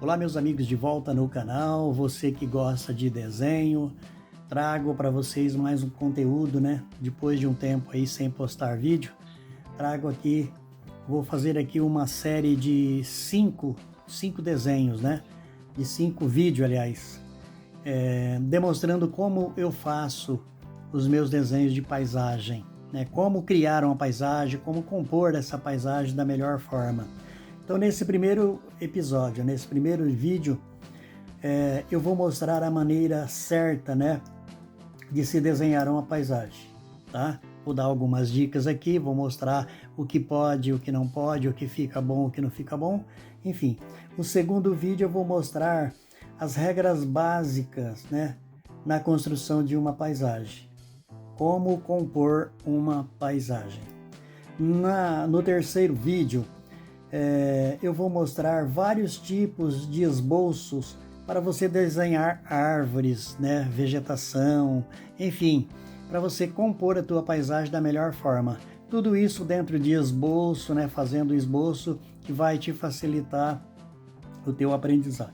Olá, meus amigos, de volta no canal. Você que gosta de desenho, trago para vocês mais um conteúdo, né? Depois de um tempo aí sem postar vídeo, trago aqui, vou fazer aqui uma série de cinco desenhos, né? De 5 vídeos, aliás, demonstrando como eu faço os meus desenhos de paisagem, né? Como criar uma paisagem, como compor essa paisagem da melhor forma. Então, nesse primeiro episódio, nesse primeiro vídeo, eu vou mostrar a maneira certa, né, de se desenhar uma paisagem, tá? Vou dar algumas dicas aqui, vou mostrar o que pode, o que não pode, o que fica bom, o que não fica bom, enfim. No segundo vídeo eu vou mostrar as regras básicas, né, na construção de uma paisagem. Como compor uma paisagem. No terceiro vídeo, eu vou mostrar vários tipos de esboços para você desenhar árvores, né, vegetação, enfim, para você compor a tua paisagem da melhor forma. Tudo isso dentro de esboço, né, fazendo esboço que vai te facilitar o teu aprendizado.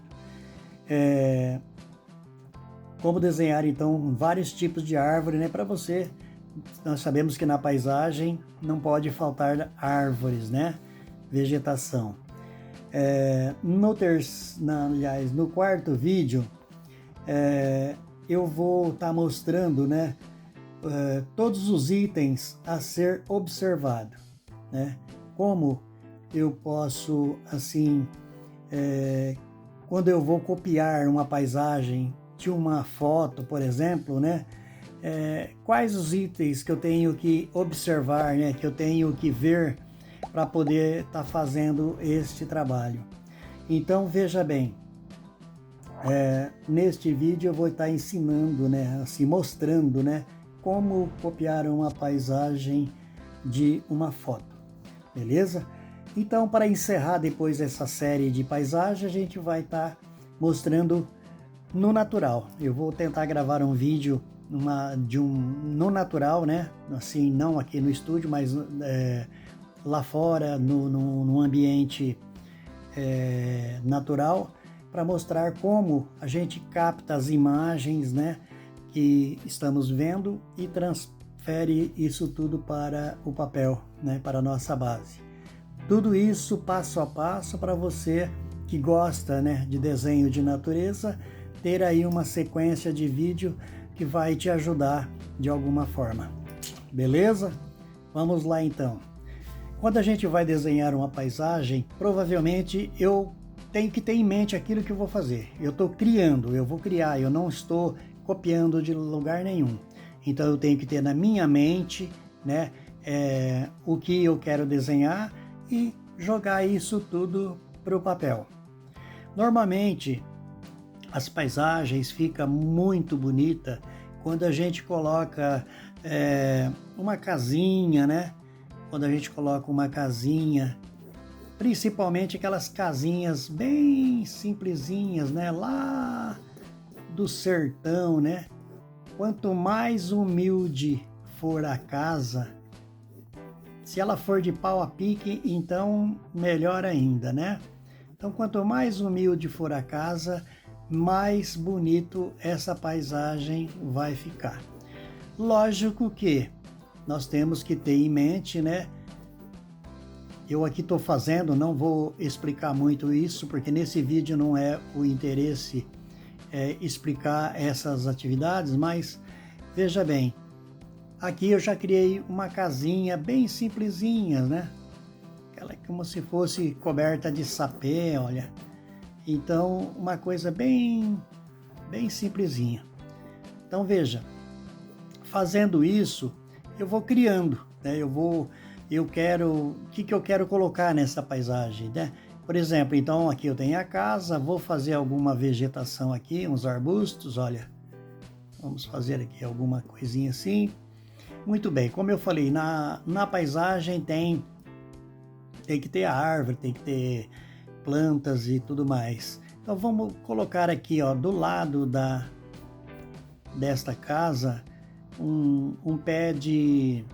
Como desenhar então vários tipos de árvore, né, para você. Nós sabemos que na paisagem não pode faltar árvores, né? Vegetação. No quarto vídeo, eu vou estar mostrando, né, todos os itens a ser observado, né? Como eu posso, assim, quando eu vou copiar uma paisagem de uma foto, por exemplo, né? Quais os itens que eu tenho que observar, né? Que eu tenho que ver para poder estar fazendo este trabalho. Então, veja bem, neste vídeo eu vou estar ensinando, né, assim, mostrando, né, como copiar uma paisagem de uma foto, beleza? Então, para encerrar depois essa série de paisagem, a gente vai estar mostrando no natural. Eu vou tentar gravar um vídeo no natural, né, assim, não aqui no estúdio, mas lá fora, no ambiente natural, para mostrar como a gente capta as imagens, né, que estamos vendo e transfere isso tudo para o papel, né, para a nossa base. Tudo isso passo a passo para você que gosta, né, de desenho de natureza, ter aí uma sequência de vídeo que vai te ajudar de alguma forma. Beleza? Vamos lá então. Quando a gente vai desenhar uma paisagem, provavelmente eu tenho que ter em mente aquilo que eu vou fazer. Eu estou criando, eu vou criar, eu não estou copiando de lugar nenhum. Então eu tenho que ter na minha mente, né, o que eu quero desenhar e jogar isso tudo para o papel. Normalmente, as paisagens ficam muito bonitas quando a gente coloca uma casinha, né? Quando a gente coloca uma casinha, principalmente aquelas casinhas bem simplesinhas, né? Lá do sertão, né? Quanto mais humilde for a casa, se ela for de pau a pique, então melhor ainda, né? Então, quanto mais humilde for a casa, mais bonito essa paisagem vai ficar. Lógico que nós temos que ter em mente, né? Eu aqui estou fazendo, não vou explicar muito isso, porque nesse vídeo não é o interesse explicar essas atividades, mas veja bem, aqui eu já criei uma casinha bem simplesinha, né? Aquela como se fosse coberta de sapé, olha. Então, uma coisa bem simplesinha. Então, veja, fazendo isso, eu vou criando, né? O que eu quero colocar nessa paisagem, né? Por exemplo, então aqui eu tenho a casa, vou fazer alguma vegetação aqui, uns arbustos, olha. Vamos fazer aqui alguma coisinha assim. Muito bem, como eu falei, na paisagem tem que ter árvore, tem que ter plantas e tudo mais. Então vamos colocar aqui, ó, do lado desta casa, um pé de,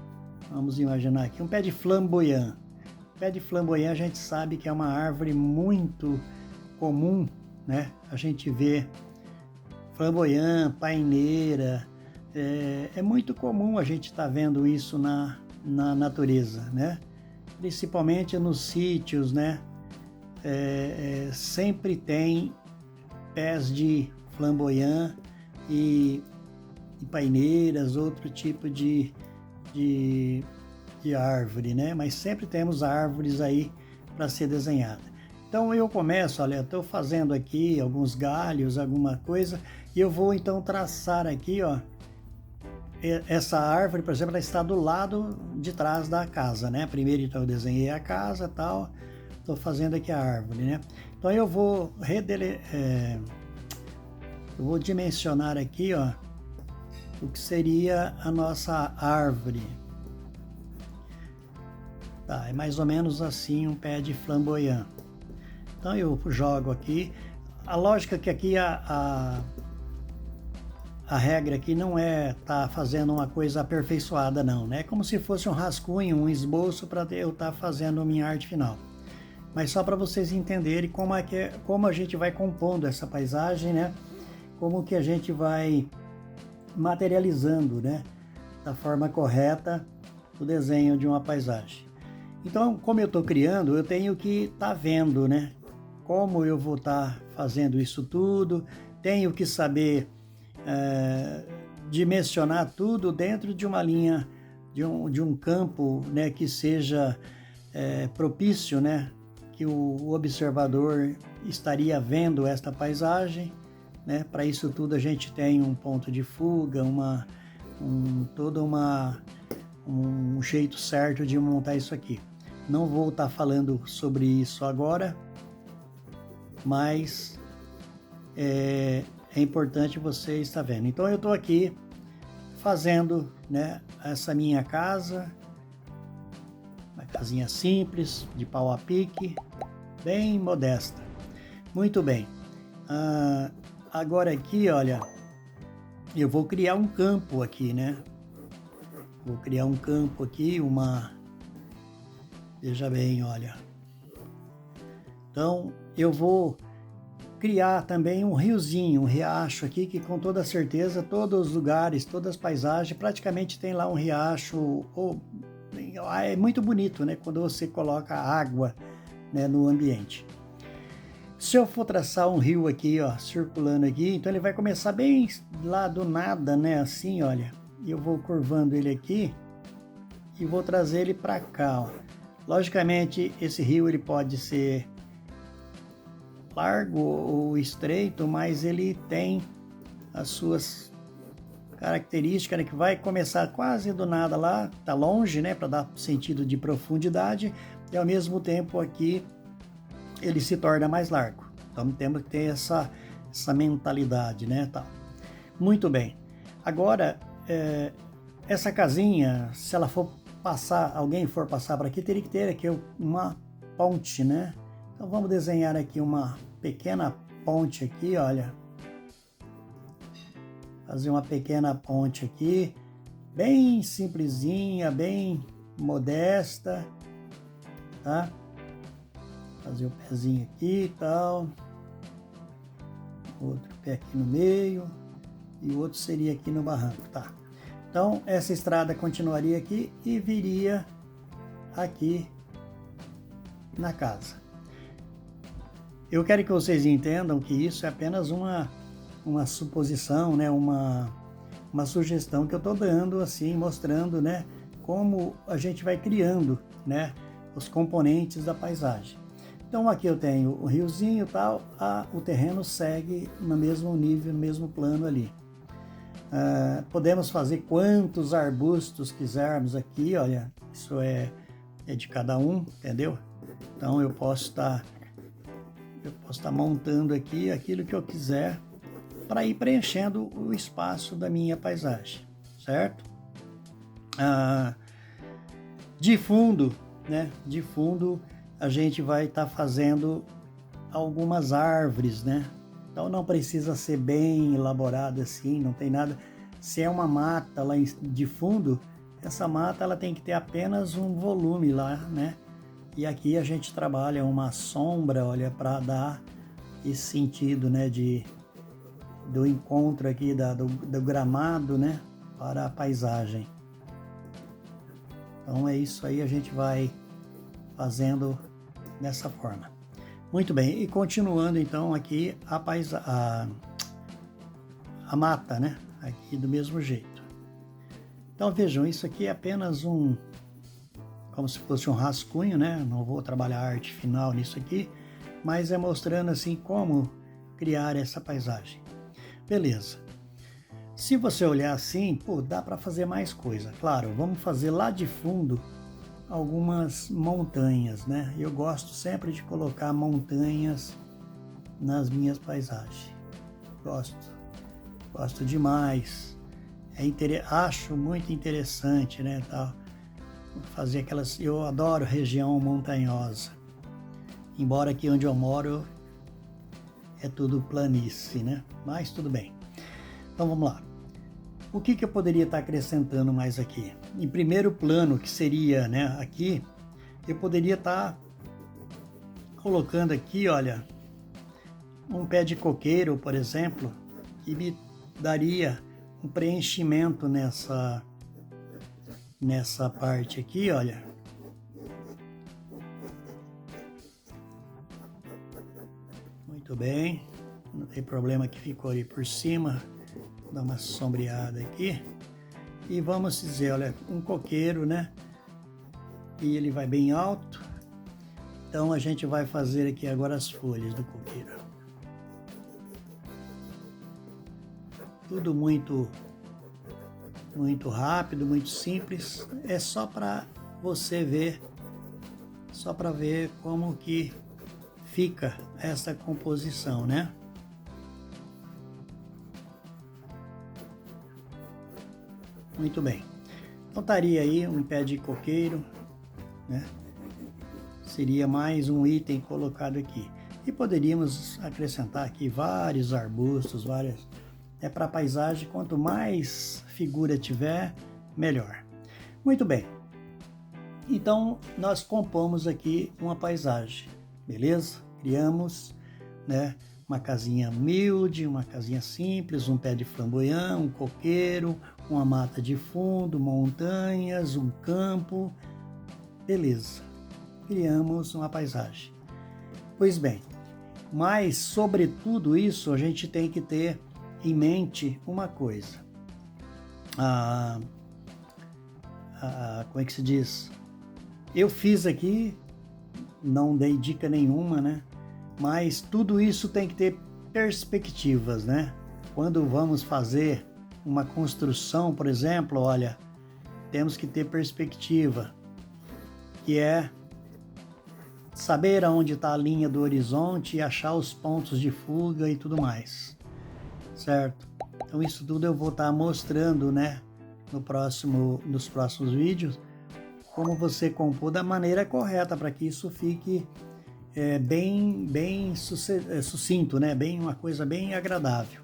vamos imaginar aqui, um pé de flamboyant. O pé de flamboyant a gente sabe que é uma árvore muito comum né? A gente vê flamboyant, paineira, é muito comum a gente estar vendo isso na natureza, né? Principalmente nos sítios, né? Sempre tem pés de flamboyant e paineiras, outro tipo de árvore, né? Mas sempre temos árvores aí para ser desenhada. Então eu começo, olha, estou fazendo aqui alguns galhos, alguma coisa, e eu vou então traçar aqui, ó, essa árvore, por exemplo, ela está do lado de trás da casa, né? Primeiro então eu desenhei a casa, tal, estou fazendo aqui a árvore, né? Então eu vou eu vou dimensionar aqui, ó, o que seria a nossa árvore. Tá, é mais ou menos assim um pé de flamboyant. Então eu jogo aqui. A lógica que aqui a regra aqui não é fazendo uma coisa aperfeiçoada não, né? É como se fosse um rascunho, um esboço para eu estar fazendo a minha arte final. Mas só para vocês entenderem como a gente vai compondo essa paisagem, né? Como que a gente vai materializando, né? Da forma correta o desenho de uma paisagem. Então, como eu estou criando, eu tenho que estar vendo, né? Como eu vou estar fazendo isso tudo, tenho que saber dimensionar tudo dentro de uma linha, de um campo, né? Que seja propício, né? Que o observador estaria vendo esta paisagem, né? Para isso tudo a gente tem um ponto de fuga, um jeito certo de montar isso aqui. Não vou estar falando sobre isso agora, mas é importante você estar vendo. Então eu estou aqui fazendo, né, essa minha casa, uma casinha simples, de pau a pique, bem modesta. Muito bem. Agora aqui, olha, eu vou criar um campo aqui, né? Vou criar um campo aqui, veja bem, olha. Então, eu vou criar também um riozinho, um riacho aqui, que com toda certeza, todos os lugares, todas as paisagens, praticamente tem lá um riacho, é muito bonito, né? Quando você coloca água, né, no ambiente. Se eu for traçar um rio aqui, ó, circulando aqui, então ele vai começar bem lá do nada, né? Assim, olha. Eu vou curvando ele aqui e vou trazer ele para cá, ó. Logicamente, esse rio ele pode ser largo ou estreito, mas ele tem as suas características, né, que vai começar quase do nada lá, tá longe, né, para dar sentido de profundidade, e ao mesmo tempo aqui ele se torna mais largo. Então temos que ter essa mentalidade, né, tal. Muito bem. Agora, essa casinha, se ela for passar, alguém for passar por aqui, teria que ter aqui uma ponte, né? Então vamos desenhar aqui uma pequena ponte aqui, olha. Fazer uma pequena ponte aqui, bem simplesinha, bem modesta, tá? Fazer o pezinho aqui e tal. Outro pé aqui no meio. E o outro seria aqui no barranco, tá? Então, essa estrada continuaria aqui e viria aqui na casa. Eu quero que vocês entendam que isso é apenas uma suposição, né? Uma sugestão que eu estou dando, assim, mostrando, né? Como a gente vai criando, né? Os componentes da paisagem. Então aqui eu tenho o riozinho e tal, o terreno segue no mesmo nível, no mesmo plano ali. Podemos fazer quantos arbustos quisermos aqui, olha, isso é de cada um, entendeu? Então eu posso estar montando aqui aquilo que eu quiser para ir preenchendo o espaço da minha paisagem, certo? De fundo, né? De fundo a gente vai estar fazendo algumas árvores, né? Então não precisa ser bem elaborado assim, não tem nada. Se é uma mata lá de fundo, essa mata ela tem que ter apenas um volume lá, né? E aqui a gente trabalha uma sombra, olha, para dar esse sentido, né, do encontro aqui do gramado, né, para a paisagem. Então é isso aí, a gente vai fazendo dessa forma. Muito bem, e continuando então aqui a mata, né, aqui do mesmo jeito. Então vejam, isso aqui é apenas como se fosse um rascunho, né, não vou trabalhar a arte final nisso aqui, mas é mostrando assim como criar essa paisagem. Beleza. Se você olhar assim, pô, dá para fazer mais coisa. Claro, vamos fazer lá de fundo algumas montanhas, né? Eu gosto sempre de colocar montanhas nas minhas paisagens. Gosto demais. Acho muito interessante, né, tal. Fazer aquelas, eu adoro região montanhosa. Embora aqui onde eu moro é tudo planície, né? Mas tudo bem. Então vamos lá. O que eu poderia estar acrescentando mais aqui? Em primeiro plano, que seria, né, aqui, eu poderia estar colocando aqui, olha, um pé de coqueiro, por exemplo, que me daria um preenchimento nessa parte aqui, olha. Muito bem, não tem problema que ficou ali por cima. Vou dar uma sombreada aqui. E vamos dizer, olha, um coqueiro, né? E ele vai bem alto. Então a gente vai fazer aqui agora as folhas do coqueiro. Tudo muito rápido, muito simples. É só para você ver, só para ver como que fica essa composição, né? Muito bem. Então estaria aí um pé de coqueiro, né? Seria mais um item colocado aqui. E poderíamos acrescentar aqui vários arbustos, É para a paisagem, quanto mais figura tiver, melhor. Muito bem. Então, nós compomos aqui uma paisagem, beleza? Criamos, né, uma casinha humilde, uma casinha simples, um pé de flamboyant, um coqueiro, uma mata de fundo, montanhas, um campo. Beleza. Criamos uma paisagem. Pois bem, mas sobre tudo isso, a gente tem que ter em mente uma coisa. Como é que se diz? Eu fiz aqui, não dei dica nenhuma, né? Mas tudo isso tem que ter perspectivas, né? Quando vamos fazer uma construção, por exemplo, olha, temos que ter perspectiva, que é saber aonde está a linha do horizonte e achar os pontos de fuga e tudo mais. Certo? Então isso tudo eu vou estar mostrando, né, nos próximos vídeos, como você compor da maneira correta para que isso fique bem sucinto, né, uma coisa bem agradável.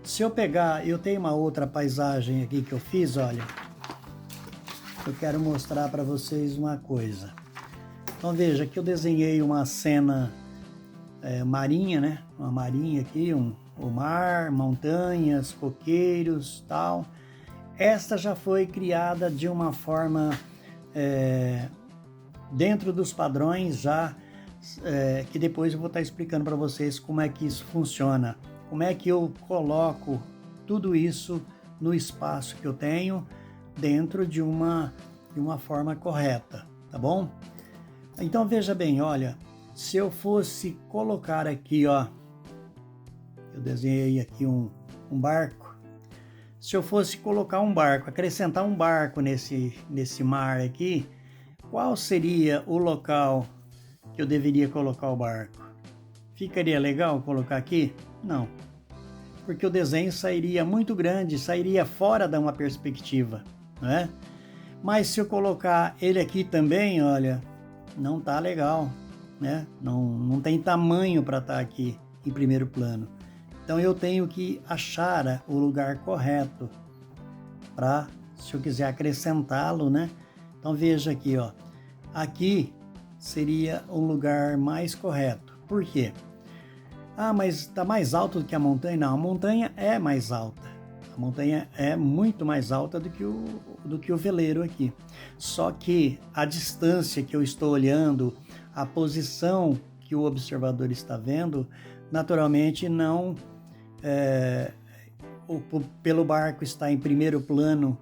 Se eu pegar, eu tenho uma outra paisagem aqui que eu fiz, olha, eu quero mostrar para vocês uma coisa. Então veja, aqui eu desenhei uma cena marinha, né, uma marinha aqui, o mar, montanhas, coqueiros, tal. Esta já foi criada de uma forma dentro dos padrões já, que depois eu vou estar explicando para vocês como é que isso funciona, como é que eu coloco tudo isso no espaço que eu tenho dentro de uma forma correta, tá bom? Então veja bem, olha, se eu fosse colocar aqui, ó, eu desenhei aqui um barco. Se eu fosse colocar um barco, acrescentar um barco nesse mar aqui, qual seria o local que eu deveria colocar o barco? Ficaria legal colocar aqui? Não. Porque o desenho sairia muito grande, sairia fora de uma perspectiva, né? Mas se eu colocar ele aqui também, olha, não tá legal, né? Não tem tamanho para estar aqui em primeiro plano. Então eu tenho que achar o lugar correto para, se eu quiser acrescentá-lo, né? Então veja aqui, ó. Aqui seria um lugar mais correto. Por quê? Ah, mas está mais alto do que a montanha? Não, a montanha é mais alta. A montanha é muito mais alta do que o veleiro aqui. Só que a distância que eu estou olhando, a posição que o observador está vendo, naturalmente não... pelo barco estar em primeiro plano,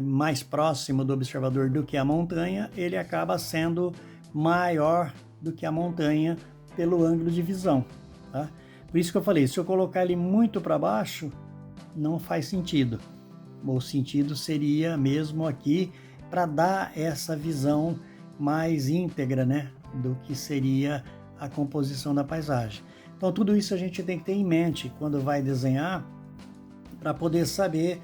mais próximo do observador do que a montanha, ele acaba sendo maior do que a montanha pelo ângulo de visão, tá? Por isso que eu falei, se eu colocar ele muito para baixo, não faz sentido. O sentido seria mesmo aqui para dar essa visão mais íntegra, né, do que seria a composição da paisagem. Então tudo isso a gente tem que ter em mente quando vai desenhar, para poder saber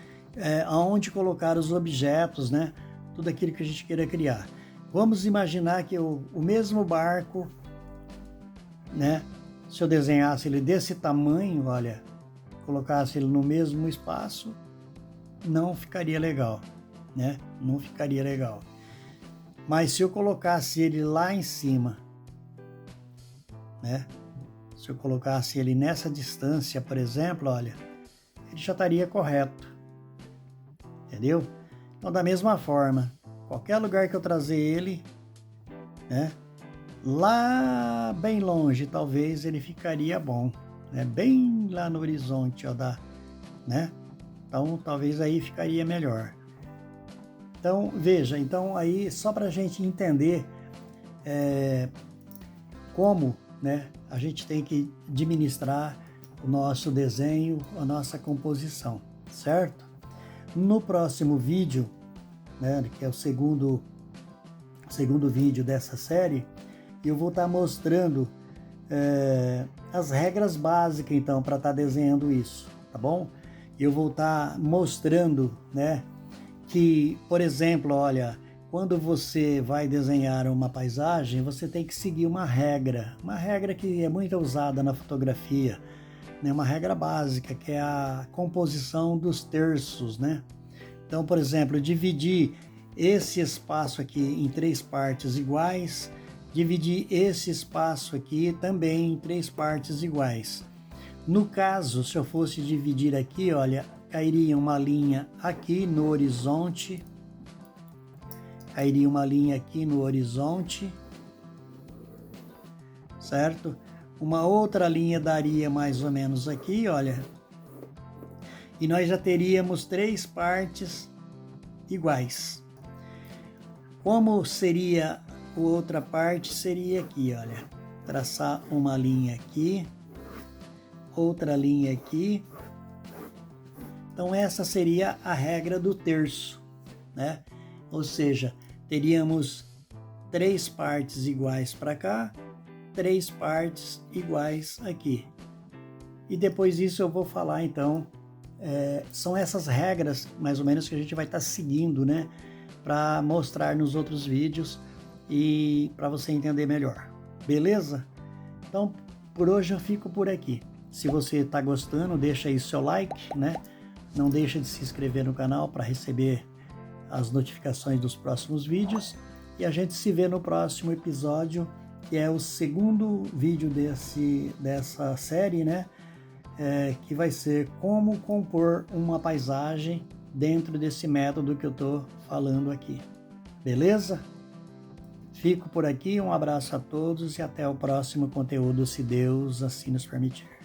aonde colocar os objetos, né, tudo aquilo que a gente queira criar. Vamos imaginar que o mesmo barco, né, se eu desenhasse ele desse tamanho, olha, colocasse ele no mesmo espaço, não ficaria legal, né? Não ficaria legal. Mas se eu colocasse ele lá em cima, né? Se eu colocasse ele nessa distância, por exemplo, olha, ele já estaria correto, entendeu? Então, da mesma forma, qualquer lugar que eu trazer ele, né, lá bem longe, talvez ele ficaria bom, né? Bem lá no horizonte, ó, né? Então, talvez aí ficaria melhor. Então, veja, então aí só para a gente entender como, né, a gente tem que administrar o nosso desenho, a nossa composição, certo? No próximo vídeo, né, que é o segundo vídeo dessa série, eu vou estar mostrando as regras básicas, então, para estar desenhando isso, tá bom? Eu vou estar mostrando, né, que, por exemplo, olha, quando você vai desenhar uma paisagem, você tem que seguir uma regra que é muito usada na fotografia, né, uma regra básica, que é a composição dos terços, né? Então, por exemplo, dividir esse espaço aqui em 3 partes iguais, dividir esse espaço aqui também em 3 partes iguais. No caso, se eu fosse dividir aqui, olha, cairia uma linha aqui no horizonte, certo? Uma outra linha daria mais ou menos aqui, olha, e nós já teríamos 3 partes iguais. Como seria a outra parte? Seria aqui, olha, traçar uma linha aqui, outra linha aqui. Então essa seria a regra do terço, né? Ou seja, teríamos 3 partes iguais para cá, 3 partes iguais aqui. E depois disso eu vou falar, então, são essas regras, mais ou menos, que a gente vai estar seguindo, né? Para mostrar nos outros vídeos e para você entender melhor. Beleza? Então, por hoje eu fico por aqui. Se você está gostando, deixa aí seu like, né? Não deixa de se inscrever no canal para receber as notificações dos próximos vídeos. E a gente se vê no próximo episódio, que é o segundo vídeo dessa série, né? Que vai ser como compor uma paisagem dentro desse método que eu estou falando aqui. Beleza? Fico por aqui, um abraço a todos e até o próximo conteúdo, se Deus assim nos permitir.